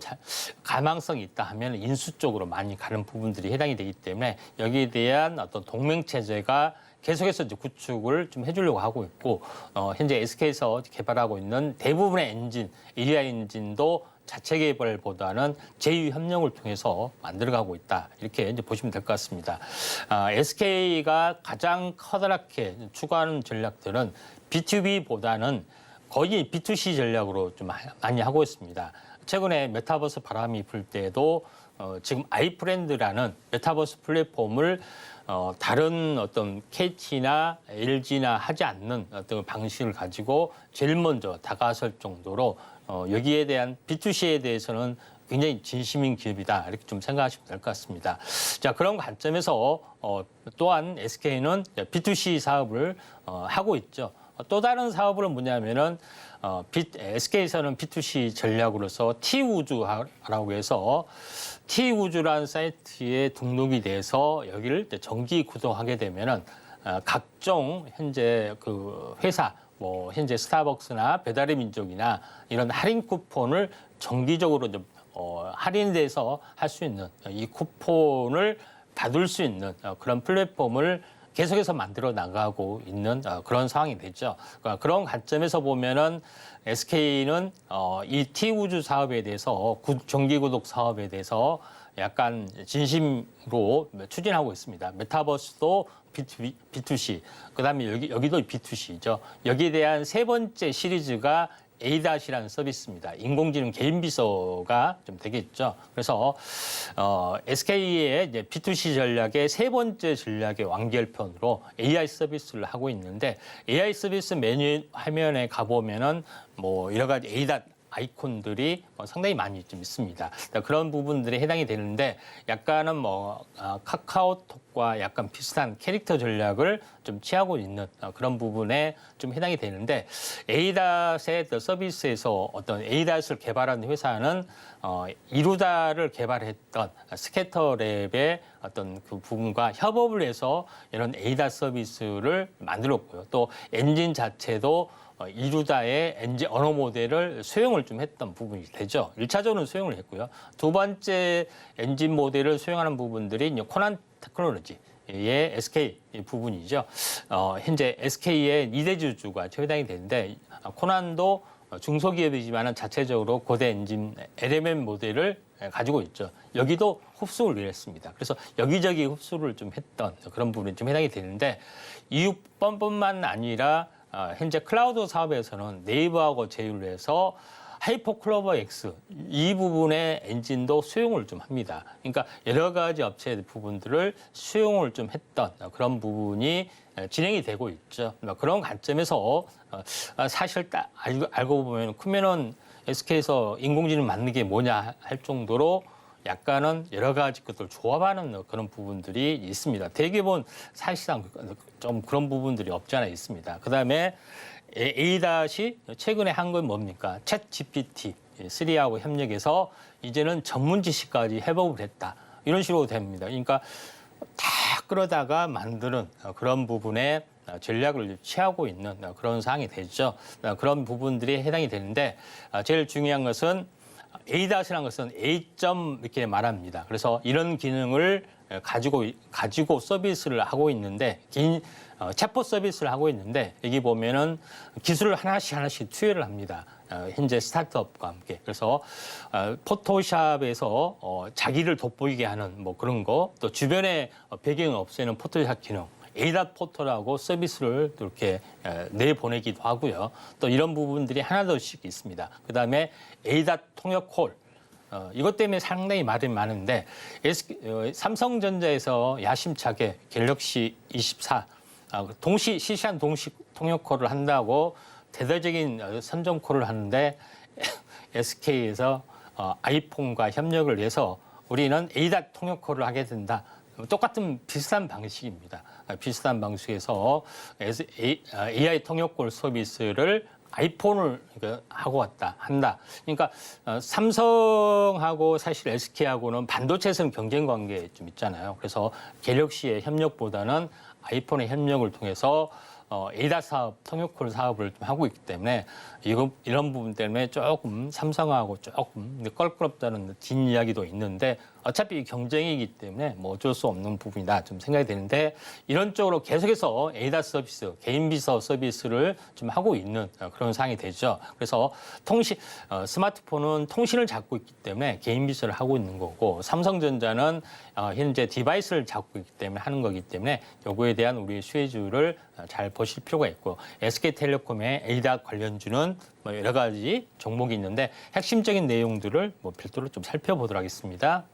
가망성이 있다 하면 인수 쪽으로 많이 가는 부분들이 해당이 되기 때문에 여기에 대한 어떤 동맹 체제가 계속해서 이제 구축을 좀 해주려고 하고 있고, 현재 SK에서 개발하고 있는 대부분의 엔진, AI 엔진도 자체 개발보다는 제휴 협력을 통해서 만들어가고 있다. 이렇게 이제 보시면 될 것 같습니다. SK가 가장 커다랗게 추구하는 전략들은 B2B보다는 거의 B2C 전략으로 좀 많이 하고 있습니다. 최근에 메타버스 바람이 불 때에도 지금 아이프렌드라는 메타버스 플랫폼을 다른 어떤 KT나 LG나 하지 않는 어떤 방식을 가지고 제일 먼저 다가설 정도로 여기에 대한 B2C에 대해서는 굉장히 진심인 기업이다. 이렇게 좀 생각하시면 될 것 같습니다. 자, 그런 관점에서 또한 SK는 B2C 사업을 하고 있죠. 또 다른 사업은 뭐냐면은 SK에서는 B2C 전략으로서 T우주라고 해서 T우주라는 사이트에 등록이 돼서 여기를 정기 구독하게 되면은 각종 현재 그 회사 뭐 현재 스타벅스나 배달의 민족이나 이런 할인 쿠폰을 정기적으로 좀 할인돼서 할 수 있는 이 쿠폰을 받을 수 있는 그런 플랫폼을 계속해서 만들어 나가고 있는 그런 상황이 됐죠. 그러니까 그런 관점에서 보면은 SK는 이 T우주 사업에 대해서 정기 구독 사업에 대해서 약간 진심으로 추진하고 있습니다. 메타버스도 B2C, 그다음에 여기도 B2C죠. 여기에 대한 세 번째 시리즈가 A-이라는 서비스입니다. 인공지능 개인 비서가 좀 되겠죠. 그래서 SK의 이제 B2C 전략의 세 번째 전략의 완결편으로 AI 서비스를 하고 있는데 AI 서비스 메뉴 화면에 가보면은 뭐 여러 가지 A 아이콘들이 상당히 많이 좀 있습니다. 그런 부분들이 해당이 되는데 약간은 카카오톡과 약간 비슷한 캐릭터 전략을 좀 취하고 있는 그런 부분에 좀 해당이 되는데 에이닷의 서비스에서 어떤 에이닷을 개발한 회사는 이루다를 개발했던 스캐터랩의 어떤 그 부분과 협업을 해서 이런 에이닷 서비스를 만들었고요. 또 엔진 자체도 이루다의 엔진 언어 모델을 수용을 좀 했던 부분이 되죠. 1차적으로는 수용을 했고요. 두 번째 엔진 모델을 수용하는 부분들이 이제 코난 테크놀로지의 SK 부분이죠. 현재 SK의 2대 주주가 해당이 되는데 코난도 중소기업이지만 자체적으로 고대 엔진 LMM 모델을 가지고 있죠. 여기도 흡수를 했습니다. 그래서 여기저기 흡수를 좀 했던 그런 부분이 좀 해당이 되는데 이뿐만 아니라 현재 클라우드 사업에서는 네이버하고 제휴를 해서 하이퍼클로버 X 이 부분의 엔진도 수용을 좀 합니다. 그러니까 여러 가지 업체 부분들을 수용을 좀 했던 그런 부분이 진행이 되고 있죠. 그런 관점에서 사실 딱 알고 보면 크면은 SK에서 인공지능 만든 게 뭐냐 할 정도로 약간은 여러 가지 것들 조합하는 그런 부분들이 있습니다. 대개본 사실상 좀 그런 부분들이 없지 않아 있습니다. 그다음에 A-이 최근에 한 건 뭡니까? 챗 GPT-3하고 협력해서 이제는 전문 지식까지 협업을 했다. 이런 식으로 됩니다. 그러니까 다 끌어다가 만드는 그런 부분에 전략을 취하고 있는 그런 상황이 되죠. 그런 부분들이 해당이 되는데 제일 중요한 것은 A-이라는 것은 A. 이렇게 말합니다. 그래서 이런 기능을 가지고 서비스를 하고 있는데 챗봇 서비스를 하고 있는데 여기 보면은 기술을 하나씩 투여를 합니다. 현재 스타트업과 함께. 그래서 포토샵에서 자기를 돋보이게 하는 뭐 그런 거, 또 주변에 배경을 없애는 포토샵 기능. 에이닷 포털하고 서비스를 이렇게 내보내기도 하고요. 또 이런 부분들이 하나둘씩 있습니다. 그다음에 에이닷 통역 콜. 이것 때문에 상당히 말이 많은데 삼성전자에서 야심차게 갤럭시 24 실시간 동시 통역 콜을 한다고 대대적인 선전 콜을 하는데 SK에서 아이폰과 협력을 해서 우리는 에이닷 통역 콜을 하게 된다. 똑같은 비슷한 방식입니다. 비슷한 방식에서 AI 통역콜 서비스를 아이폰을 하고 한다. 그러니까 삼성하고 사실 SK하고는 반도체에서는 경쟁 관계에 좀 있잖아요. 그래서 갤럭시의 협력보다는 아이폰의 협력을 통해서 에이닷 사업, 통역콜 사업을 좀 하고 있기 때문에 이런 부분 때문에 조금 삼성하고 조금 껄끄럽다는 뒷이야기도 있는데 어차피 경쟁이기 때문에 뭐 어쩔 수 없는 부분이다 좀 생각이 되는데 이런 쪽으로 계속해서 에이닷 서비스, 개인 비서 서비스를 좀 하고 있는 그런 상황이 되죠. 그래서 스마트폰은 통신을 잡고 있기 때문에 개인 비서를 하고 있는 거고 삼성전자는 현재 디바이스를 잡고 있기 때문에 하는 거기 때문에 요거에 대한 우리의 수혜주를 잘 보실 필요가 있고 SK텔레콤의 에이닷 관련주는 뭐 여러 가지 종목이 있는데 핵심적인 내용들을 뭐 별도로 좀 살펴보도록 하겠습니다.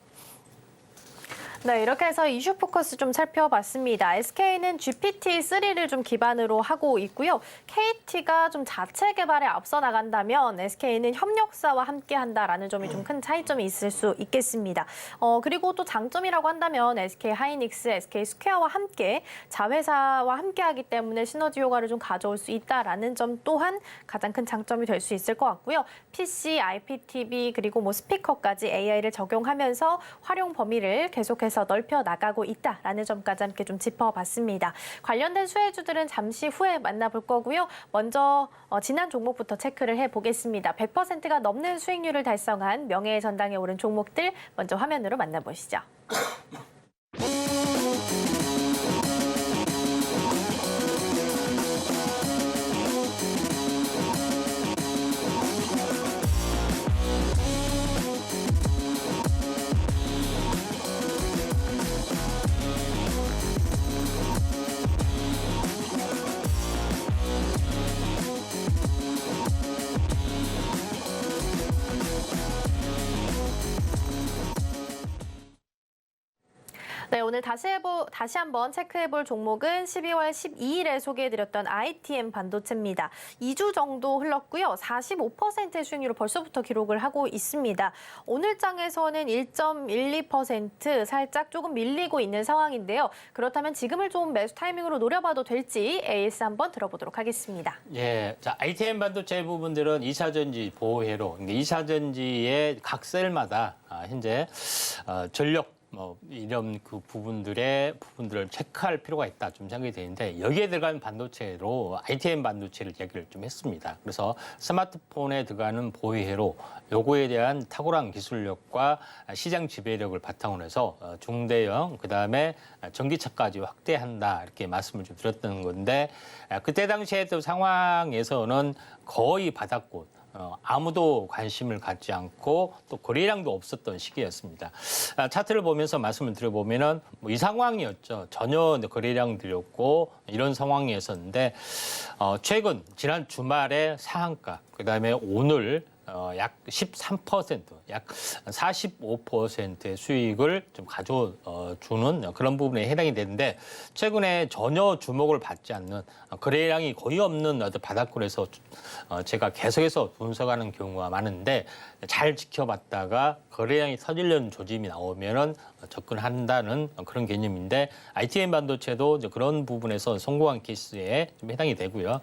네, 이렇게 해서 이슈 포커스 좀 살펴봤습니다. SK는 GPT-3를 좀 기반으로 하고 있고요. KT가 좀 자체 개발에 앞서 나간다면 SK는 협력사와 함께 한다라는 점이 좀 큰 차이점이 있을 수 있겠습니다. 그리고 또 장점이라고 한다면 SK 하이닉스, SK 스퀘어와 함께 자회사와 함께 하기 때문에 시너지 효과를 좀 가져올 수 있다라는 점 또한 가장 큰 장점이 될 수 있을 것 같고요. PC, IPTV 그리고 뭐 스피커까지 AI를 적용하면서 활용 범위를 계속해서 넓혀 나가고 있다라는 점까지 함께 좀 짚어봤습니다. 관련된 수혜주들은 잠시 후에 만나볼 거고요. 먼저 지난 종목부터 체크를 해보겠습니다. 100%가 넘는 수익률을 달성한 명예의 전당에 오른 종목들 먼저 화면으로 만나보시죠. 네, 오늘 다시 한번 체크해볼 종목은 12월 12일에 소개해드렸던 ITM 반도체입니다. 2주 정도 흘렀고요. 45%의 수익률을 벌써부터 기록을 하고 있습니다. 오늘 장에서는 1.12% 살짝 조금 밀리고 있는 상황인데요. 그렇다면 지금을 좀 매수 타이밍으로 노려봐도 될지 AS 한번 들어보도록 하겠습니다. 예, 자, ITM 반도체 부분들은 2차전지 보호회로, 2차전지의 각 셀마다 현재 전력 이런 그 부분들을 체크할 필요가 있다 좀 생각이 되는데 여기에 들어간 반도체로 ITM 반도체를 얘기를 좀 했습니다. 그래서 스마트폰에 들어가는 보유회로 요거에 대한 탁월한 기술력과 시장 지배력을 바탕으로 해서 중대형 그다음에 전기차까지 확대한다 이렇게 말씀을 좀 드렸던 건데 그때 당시에 또 상황에서는 거의 바닥권 아무도 관심을 갖지 않고 또 거래량도 없었던 시기였습니다. 차트를 보면서 말씀을 드려보면은 이 상황이었죠. 전혀 거래량들이 없고 이런 상황이었었는데 최근 지난 주말에 상한가 그다음에 오늘 약 13%, 약 45%의 수익을 좀 가져주는 그런 부분에 해당이 되는데 최근에 전혀 주목을 받지 않는 거래량이 거의 없는 어떤 바닥권에서 제가 계속해서 분석하는 경우가 많은데 잘 지켜봤다가 거래량이 터지려는 조짐이 나오면은 접근한다는 그런 개념인데 ITM 반도체도 이제 그런 부분에서 성공한 케이스에 좀 해당이 되고요.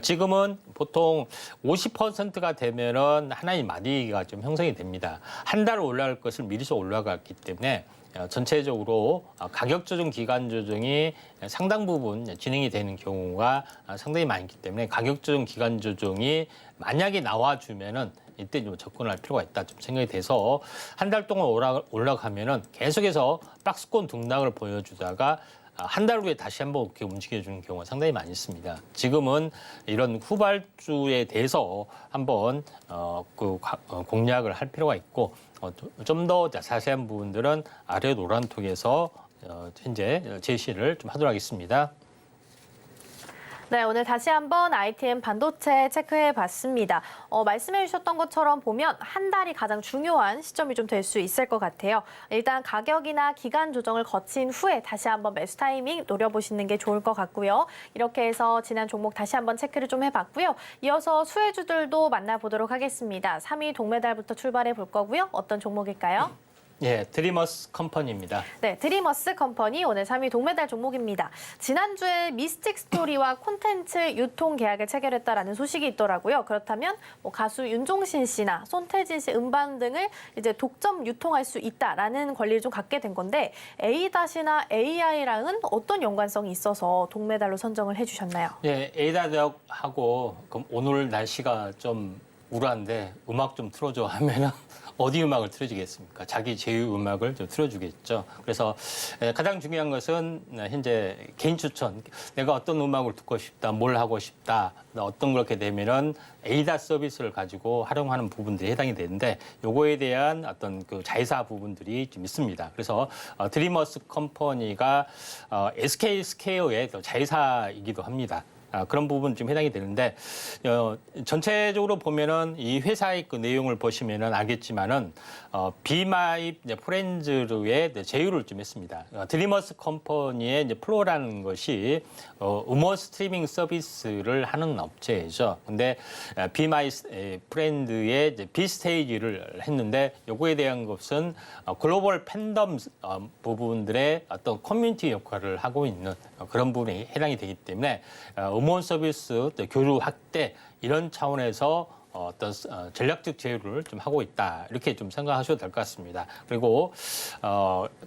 지금은 보통 50%가 되면은 하나의 마디가 좀 형성이 됩니다. 한 달 올라갈 것을 미리서 올라갔기 때문에 전체적으로 가격 조정, 기간 조정이 상당 부분 진행이 되는 경우가 상당히 많기 때문에 가격 조정, 기간 조정이 만약에 나와주면은 이때 좀 접근할 필요가 있다 좀 생각이 돼서 한 달 동안 올라가면은 계속해서 박스권 등락을 보여주다가 한 달 후에 다시 한번 이렇게 움직여주는 경우가 상당히 많이 있습니다. 지금은 이런 후발주에 대해서 한번 공략을 할 필요가 있고 좀 더 자세한 부분들은 아래 노란톡에서 현재 제시를 좀 하도록 하겠습니다. 네, 오늘 다시 한번 ITM 반도체 체크해봤습니다. 말씀해 주셨던 것처럼 보면 한 달이 가장 중요한 시점이 좀 될 수 있을 것 같아요. 일단 가격이나 기간 조정을 거친 후에 다시 한번 매수 타이밍 노려보시는 게 좋을 것 같고요. 이렇게 해서 지난 종목 다시 한번 체크를 좀 해봤고요. 이어서 수혜주들도 만나보도록 하겠습니다. 3위 동메달부터 출발해 볼 거고요. 어떤 종목일까요? 예, 드리머스 컴퍼니입니다. 네, 드리머스 컴퍼니 오늘 3위 동메달 종목입니다. 지난주에 미스틱 스토리와 콘텐츠 유통 계약을 체결했다라는 소식이 있더라고요. 그렇다면 뭐 가수 윤종신 씨나 손태진 씨 음반 등을 이제 독점 유통할 수 있다라는 권리를 좀 갖게 된 건데 A-나 AI랑은 어떤 연관성이 있어서 동메달로 선정을 해주셨나요? 예, 에이다덕하고 그럼 오늘 날씨가 좀 우울한데 음악 좀 틀어줘 하면은 어디 음악을 틀어주겠습니까? 자기 제휴 음악을 좀 틀어주겠죠. 그래서 가장 중요한 것은 현재 개인 추천. 내가 어떤 음악을 듣고 싶다, 뭘 하고 싶다, 어떤 그렇게 되면은 에이다 서비스를 가지고 활용하는 부분들이 해당이 되는데 요거에 대한 어떤 그 자회사 부분들이 좀 있습니다. 그래서 드리머스 컴퍼니가 SK 스퀘어의 자회사이기도 합니다. 그런 부분 좀 해당이 되는데 전체적으로 보면은 이 회사의 그 내용을 보시면은 알겠지만은 비마입 프렌즈의 제휴를 좀 했습니다. 드리머스 컴퍼니의 이제 플로라는 것이 음원 스트리밍 서비스를 하는 업체이죠. 근데 비마이 프렌드의 비스테이지를 했는데 요거에 대한 것은 글로벌 팬덤 부분들의 어떤 커뮤니티 역할을 하고 있는 그런 부분이 해당이 되기 때문에 음원 서비스 또 교류 확대 이런 차원에서 어떤 전략적 제휴를 좀 하고 있다 이렇게 좀 생각하셔도 될 것 같습니다. 그리고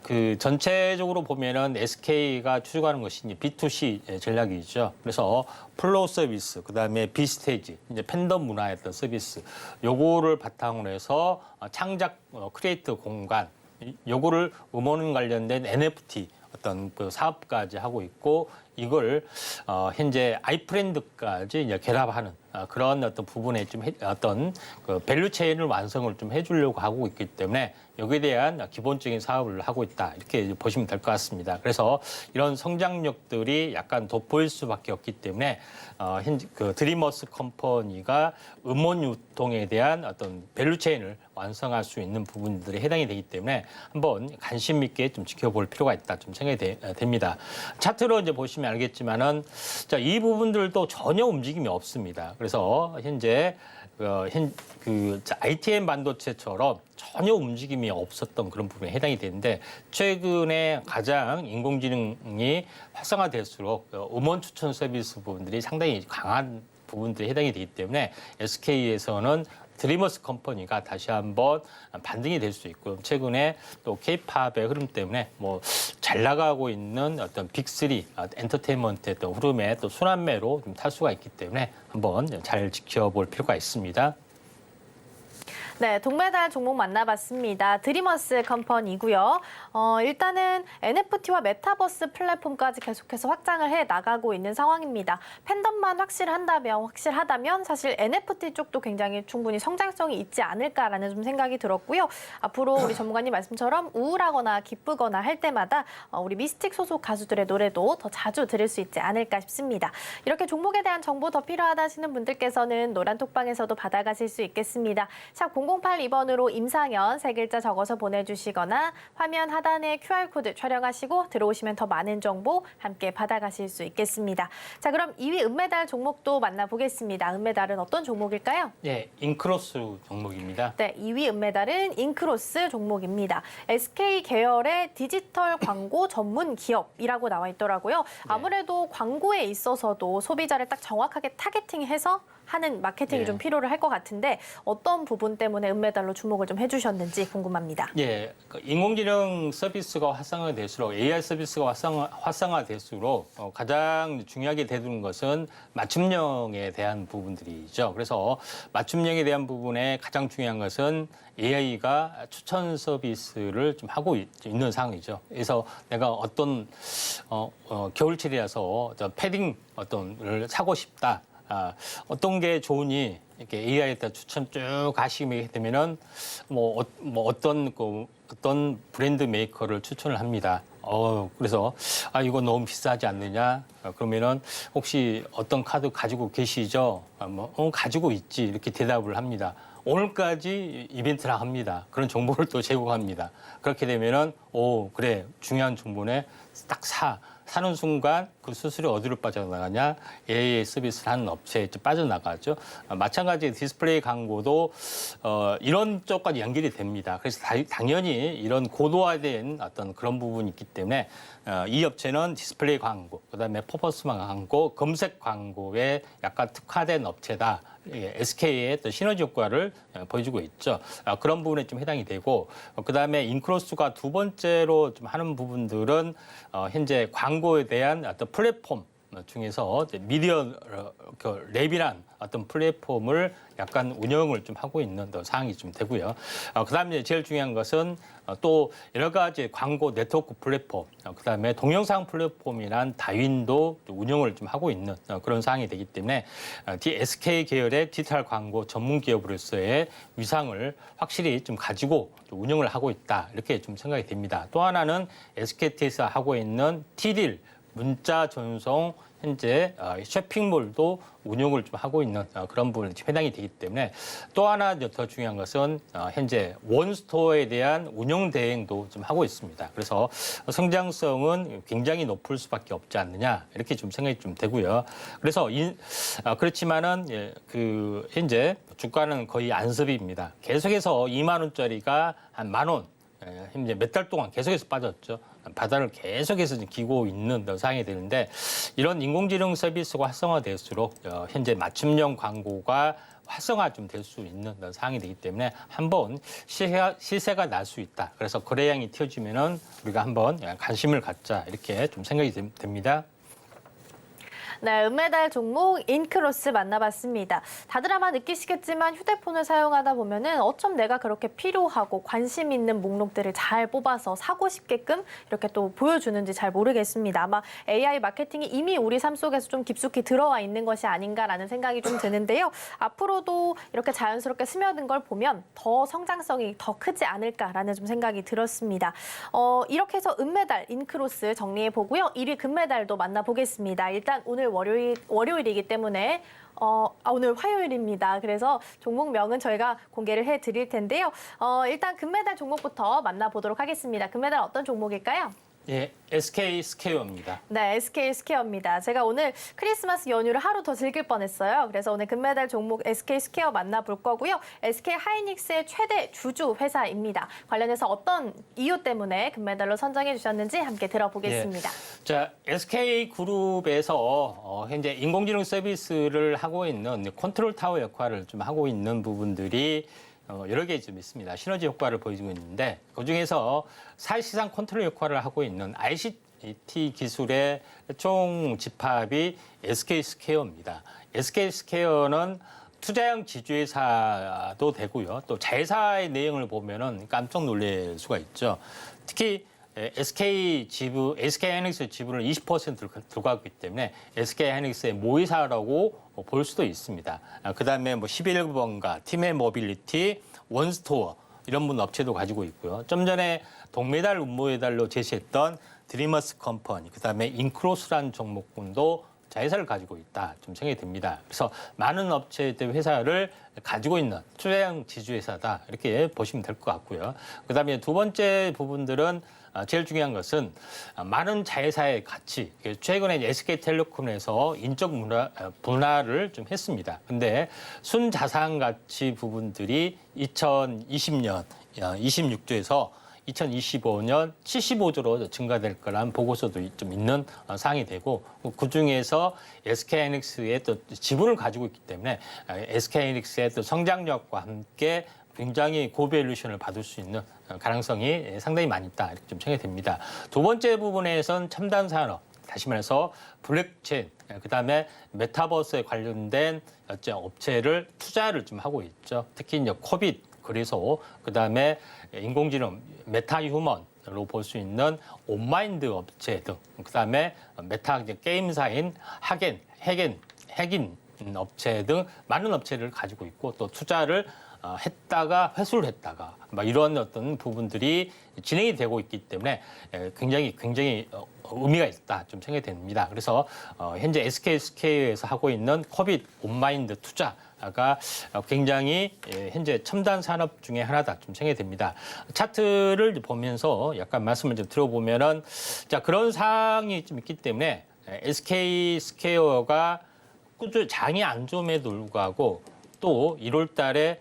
그 전체적으로 보면은 SK가 추구하는 것이 이제 B2C 전략이죠. 그래서 플로우 서비스, 그다음에 비스테이지, 이제 팬덤 문화의 어떤 서비스, 요거를 바탕으로 해서 창작 크리에이터 공간, 요거를 음원 관련된 NFT 어떤 그 사업까지 하고 있고 이걸 현재 아이프렌드까지 이제 결합하는 그런 어떤 부분에 좀 어떤 그 밸류 체인을 완성을 좀 해주려고 하고 있기 때문에 여기에 대한 기본적인 사업을 하고 있다 이렇게 보시면 될 것 같습니다. 그래서 이런 성장력들이 약간 돋보일 수밖에 없기 때문에 현재 그 드리머스 컴퍼니가 음원 유통에 대한 어떤 밸류 체인을 완성할 수 있는 부분들이 해당이 되기 때문에 한번 관심 있게 좀 지켜볼 필요가 있다 좀 생각이 됩니다. 차트로 이제 보시면 알겠지만은 자, 이 부분들도 전혀 움직임이 없습니다. 그래서 현재 그 ITM 반도체처럼 전혀 움직임이 없었던 그런 부분에 해당이 되는데 최근에 가장 인공지능이 활성화될수록 음원 추천 서비스 부분들이 상당히 강한 부분들이 해당이 되기 때문에 SK에서는 드리머스 컴퍼니가 다시 한번 반등이 될 수 있고 최근에 또 K-팝의 흐름 때문에 뭐 잘 나가고 있는 어떤 빅3 엔터테인먼트의 또 흐름에 또 순환매로 좀 탈 수가 있기 때문에 한번 잘 지켜볼 필요가 있습니다. 네, 동메달 종목 만나봤습니다. 드리머스 컴퍼니고요. 일단은 NFT와 메타버스 플랫폼까지 계속해서 확장을 해 나가고 있는 상황입니다. 팬덤만 확실하다면 사실 NFT 쪽도 굉장히 충분히 성장성이 있지 않을까라는 좀 생각이 들었고요. 앞으로 우리 전문가님 말씀처럼 우울하거나 기쁘거나 할 때마다 우리 미스틱 소속 가수들의 노래도 더 자주 들을 수 있지 않을까 싶습니다. 이렇게 종목에 대한 정보 더 필요하다 하시는 분들께서는 노란톡방에서도 받아가실 수 있겠습니다. 샵 008번으로 임상현 세 글자 적어서 보내주시거나 화면 하단에 QR코드 촬영하시고 들어오시면 더 많은 정보 함께 받아가실 수 있겠습니다. 자, 그럼 2위 은메달 종목도 만나보겠습니다. 은메달은 어떤 종목일까요? 네, 인크로스 종목입니다. 네, 2위 은메달은 인크로스 종목입니다. SK 계열의 디지털 광고 전문 기업이라고 나와 있더라고요. 아무래도 광고에 있어서도 소비자를 딱 정확하게 타겟팅해서 하는 마케팅이 좀 필요를 할 것 같은데 어떤 부분 때문에 은메달로 주목을 좀 해주셨는지 궁금합니다. 예, 인공지능 서비스가 활성화될수록 AI 서비스가 활성화될수록 가장 중요하게 되는 것은 맞춤형에 대한 부분들이죠. 그래서 맞춤형에 대한 부분에 가장 중요한 것은 AI가 추천 서비스를 좀 하고 있는 상황이죠. 그래서 내가 어떤 겨울철이라서 패딩 어떤을 사고 싶다. 어떤 게 좋으니 이렇게 AI에다 추천 쭉 하시게 되면은 어떤 브랜드 메이커를 추천을 합니다. 그래서 이거 너무 비싸지 않느냐? 그러면은 혹시 어떤 카드 가지고 계시죠? 가지고 있지 이렇게 대답을 합니다. 오늘까지 이벤트를 합니다. 그런 정보를 또 제공합니다. 그렇게 되면은 그래 중요한 정보네 딱 사는 순간 그 수수료 어디로 빠져나가냐? AI 서비스를 하는 업체에 빠져나가죠. 마찬가지 디스플레이 광고도 이런 쪽까지 연결이 됩니다. 그래서 당연히 이런 고도화된 어떤 그런 부분이 있기 때문에 이 업체는 디스플레이 광고, 그다음에 퍼포먼스 광고, 검색 광고에 약간 특화된 업체다. SK의 또 시너지 효과를 보여주고 있죠. 그런 부분에 좀 해당이 되고, 그다음에 인크로스가 두 번째로 좀 하는 부분들은 현재 광고에 대한 어떤 플랫폼 중에서 미디어 랩이란 어떤 플랫폼을 약간 운영을 좀 하고 있는 상황이 좀 되고요. 그다음에 제일 중요한 것은 또 여러 가지 광고 네트워크 플랫폼, 그다음에 동영상 플랫폼이란 다윈도 운영을 좀 하고 있는 그런 상황이 되기 때문에 SK 계열의 디지털 광고 전문 기업으로서의 위상을 확실히 좀 가지고 운영을 하고 있다 이렇게 좀 생각이 됩니다. 또 하나는 SKT에서 하고 있는 TDIL 문자 전송 현재 쇼핑몰도 운영을 좀 하고 있는 그런 부분이 해당이 되기 때문에 또 하나 더 중요한 것은 현재 원스토어에 대한 운영 대행도 좀 하고 있습니다. 그래서 성장성은 굉장히 높을 수밖에 없지 않느냐 이렇게 좀 생각이 좀 되고요. 그래서 그렇지만은 그 현재 주가는 거의 안습입니다. 계속해서 2만 원짜리가 한 1만 원. 이제 몇 달 동안 계속해서 빠졌죠. 바닥을 계속해서 기고 있는 상황이 되는데 이런 인공지능 서비스가 활성화될수록 현재 맞춤형 광고가 활성화 좀 될 수 있는 상황이 되기 때문에 한번 시세가 날 수 있다. 그래서 거래량이 튀어지면은 우리가 한번 관심을 갖자 이렇게 좀 생각이 됩니다. 네, 은메달 종목 인크로스 만나봤습니다. 다들 아마 느끼시겠지만 휴대폰을 사용하다 보면은 어쩜 내가 그렇게 필요하고 관심 있는 목록들을 잘 뽑아서 사고 싶게끔 이렇게 또 보여주는지 잘 모르겠습니다. 아마 AI 마케팅이 이미 우리 삶 속에서 좀 깊숙이 들어와 있는 것이 아닌가라는 생각이 좀 드는데요. 앞으로도 이렇게 자연스럽게 스며든 걸 보면 더 성장성이 더 크지 않을까라는 좀 생각이 들었습니다. 이렇게 해서 은메달 인크로스 정리해 보고요. 1위 금메달도 만나보겠습니다. 일단 오늘 월요일이기 때문에 오늘 화요일입니다. 그래서 종목명은 저희가 공개를 해드릴 텐데요. 일단 금메달 종목부터 만나보도록 하겠습니다. 금메달 어떤 종목일까요? 예, SK 스퀘어입니다. 네, SK 스퀘어입니다. 제가 오늘 크리스마스 연휴를 하루 더 즐길 뻔했어요. 그래서 오늘 금메달 종목 SK 스퀘어 만나볼 거고요. SK 하이닉스의 최대 주주 회사입니다. 관련해서 어떤 이유 때문에 금메달로 선정해 주셨는지 함께 들어보겠습니다. 예. 자, SK 그룹에서 현재 인공지능 서비스를 하고 있는 컨트롤 타워 역할을 좀 하고 있는 부분들이 여러 개 좀 있습니다. 시너지 효과를 보여주고 있는데 그중에서 사실상 컨트롤 역할을 하고 있는 ICT 기술의 총 집합이 SK 스퀘어입니다. SK 스퀘어는 투자형 지주회사도 되고요. 또 자회사의 내용을 보면은 깜짝 놀랄 수가 있죠. 특히 SK 하이닉스 지분을 20%를 들고 있기 때문에 SK 하이닉스의 모의사라고 볼 수도 있습니다. 그다음에 뭐 11번가, 팀의 모빌리티, 원스토어 이런 분 업체도 가지고 있고요. 좀 전에 동메달, 은메달로 제시했던 드리머스 컴퍼니, 그다음에 인크로스라는 종목군도 자회사를 가지고 있다 좀 생각이 듭니다. 그래서 많은 업체들 회사를 가지고 있는 투자형 지주회사다 이렇게 보시면 될 것 같고요. 그다음에 두 번째 부분들은 제일 중요한 것은 많은 자회사의 가치. 최근에 SK텔레콤에서 인적 분할을 좀 했습니다. 근데 순자산 가치 부분들이 2020년 26조에서 2025년 75조로 증가될 거란 보고서도 좀 있는 사항이 되고 그중에서 SK하이닉스의 또 지분을 가지고 있기 때문에 SK하이닉스의 또 성장력과 함께 굉장히 고밸류션을 받을 수 있는 가능성이 상당히 많이 있다 이렇게 좀 생각이 됩니다. 두 번째 부분에선 첨단 산업, 다시 말해서 블록체인, 그다음에 메타버스에 관련된 업체를 투자를 좀 하고 있죠. 특히 이제 코빗, 그래서 그다음에 인공지능, 메타휴먼으로 볼 수 있는 온마인드 업체 등, 그다음에 메타 게임사인 핵인 업체 등 많은 업체를 가지고 있고 또 투자를 했다가 회수를 했다가 막 이런 어떤 부분들이 진행이 되고 있기 때문에 굉장히 의미가 있다 좀 생각이 됩니다. 그래서 현재 SK 스퀘어에서 하고 있는 코빗 온마인드 투자가 굉장히 현재 첨단 산업 중에 하나다 좀 생각이 됩니다. 차트를 보면서 약간 말씀을 좀 들어보면은 자 그런 사항이 좀 있기 때문에 SK 스퀘어가 꾸준히 장이 안 좋음에도 불구하고 또 1월 달에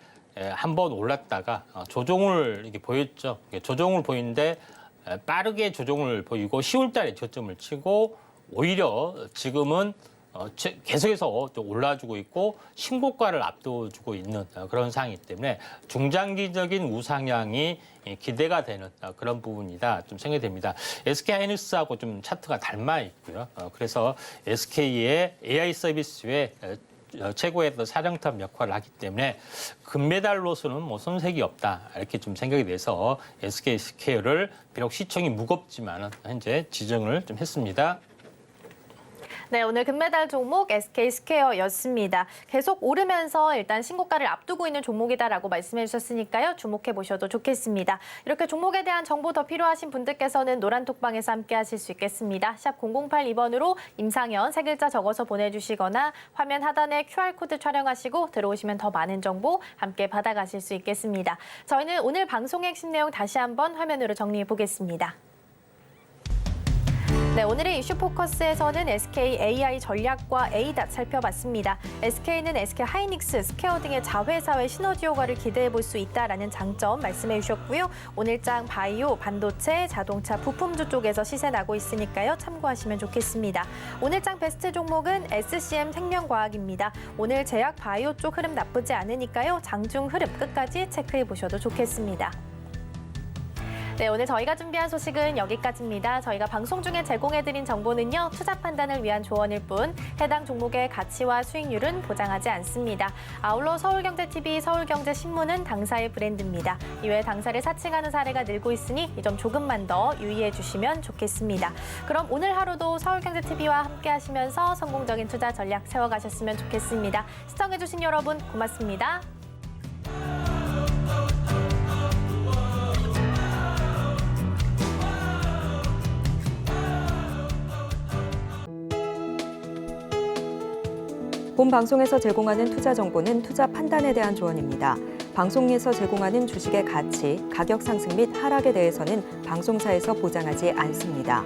한번 올랐다가 조정을 이렇게 보였죠. 조정을 보이는데 빠르게 조정을 보이고 10월 달에 저점을 치고 오히려 지금은 계속해서 또 올라주고 있고 신고가를 앞둬주고 있는 그런 상황이기 때문에 중장기적인 우상향이 기대가 되는 그런 부분이다 좀 생각이 됩니다. SK하이닉스하고 좀 차트가 닮아 있고요. 그래서 SK의 AI 서비스에 최고의 사령탑 역할을 하기 때문에 금메달로서는 뭐 손색이 없다 이렇게 좀 생각이 돼서 SK 스퀘어를 비록 시총이 무겁지만 현재 지정을 좀 했습니다. 네, 오늘 금메달 종목 SK 스퀘어였습니다. 계속 오르면서 일단 신고가를 앞두고 있는 종목이다라고 말씀해 주셨으니까요. 주목해 보셔도 좋겠습니다. 이렇게 종목에 대한 정보 더 필요하신 분들께서는 노란톡방에서 함께 하실 수 있겠습니다. 샵 0082번으로 임상현 세 글자 적어서 보내주시거나 화면 하단에 QR코드 촬영하시고 들어오시면 더 많은 정보 함께 받아가실 수 있겠습니다. 저희는 오늘 방송의 핵심 내용 다시 한번 화면으로 정리해 보겠습니다. 네, 오늘의 이슈 포커스에서는 SK AI 전략과 A닷 살펴봤습니다. SK는 SK 하이닉스, 스퀘어 등의 자회사의 시너지 효과를 기대해 볼 수 있다라는 장점 말씀해 주셨고요. 오늘장 바이오, 반도체, 자동차, 부품주 쪽에서 시세 나고 있으니까요. 참고하시면 좋겠습니다. 오늘장 베스트 종목은 SCM 생명과학입니다. 오늘 제약 바이오 쪽 흐름 나쁘지 않으니까요. 장중 흐름 끝까지 체크해 보셔도 좋겠습니다. 네, 오늘 저희가 준비한 소식은 여기까지입니다. 저희가 방송 중에 제공해드린 정보는요, 투자 판단을 위한 조언일 뿐 해당 종목의 가치와 수익률은 보장하지 않습니다. 아울러 서울경제TV, 서울경제신문은 당사의 브랜드입니다. 이외에 당사를 사칭하는 사례가 늘고 있으니 이 점 조금만 더 유의해 주시면 좋겠습니다. 그럼 오늘 하루도 서울경제TV와 함께 하시면서 성공적인 투자 전략 세워가셨으면 좋겠습니다. 시청해주신 여러분 고맙습니다. 본 방송에서 제공하는 투자 정보는 투자 판단에 대한 조언입니다. 방송에서 제공하는 주식의 가치, 가격 상승 및 하락에 대해서는 방송사에서 보장하지 않습니다.